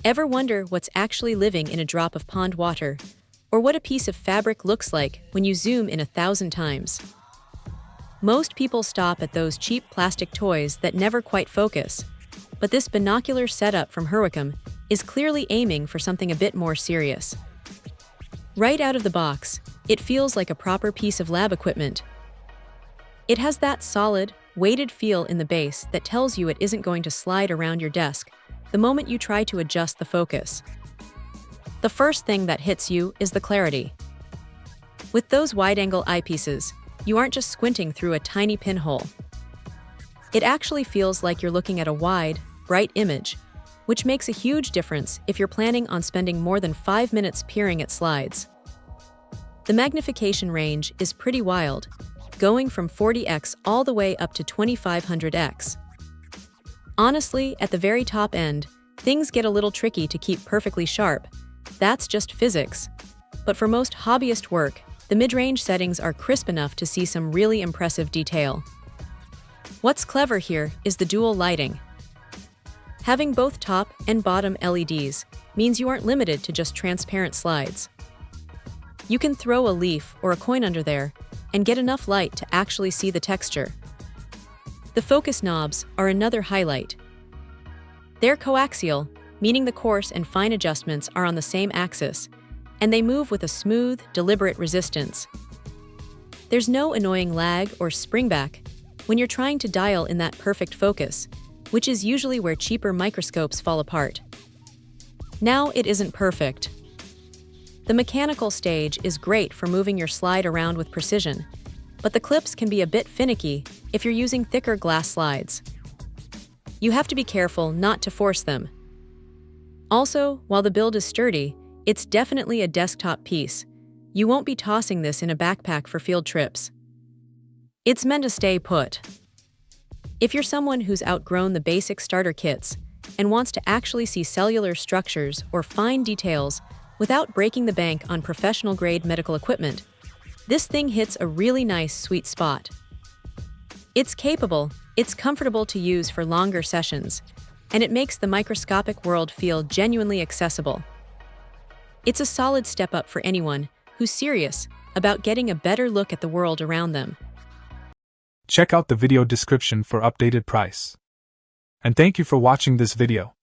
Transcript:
Ever wonder what's actually living in a drop of pond water, or what a piece of fabric looks like when you zoom in 1,000 times? Most people stop at those cheap plastic toys that never quite focus, but this binocular setup from Herwicm is clearly aiming for something a bit more serious. Right out of the box, it feels like a proper piece of lab equipment. It has that solid, weighted feel in the base that tells you it isn't going to slide around your desk the moment you try to adjust the focus. The first thing that hits you is the clarity. With those wide-angle eyepieces, you aren't just squinting through a tiny pinhole. It actually feels like you're looking at a wide, bright image, which makes a huge difference if you're planning on spending more than 5 minutes peering at slides. The magnification range is pretty wild, going from 40x all the way up to 2500x. Honestly, at the very top end, things get a little tricky to keep perfectly sharp. That's just physics. But for most hobbyist work, the mid-range settings are crisp enough to see some really impressive detail. What's clever here is the dual lighting. Having both top and bottom LEDs means you aren't limited to just transparent slides. You can throw a leaf or a coin under there and get enough light to actually see the texture. The focus knobs are another highlight. They're coaxial, meaning the coarse and fine adjustments are on the same axis, and they move with a smooth, deliberate resistance. There's no annoying lag or springback when you're trying to dial in that perfect focus, which is usually where cheaper microscopes fall apart. Now it isn't perfect. The mechanical stage is great for moving your slide around with precision, but the clips can be a bit finicky if you're using thicker glass slides. You have to be careful not to force them. Also, while the build is sturdy, it's definitely a desktop piece. You won't be tossing this in a backpack for field trips. It's meant to stay put. If you're someone who's outgrown the basic starter kits and wants to actually see cellular structures or fine details without breaking the bank on professional-grade medical equipment, this thing hits a really nice sweet spot. It's capable, it's comfortable to use for longer sessions, and it makes the microscopic world feel genuinely accessible. It's a solid step up for anyone who's serious about getting a better look at the world around them. Check out the video description for updated price. And thank you for watching this video.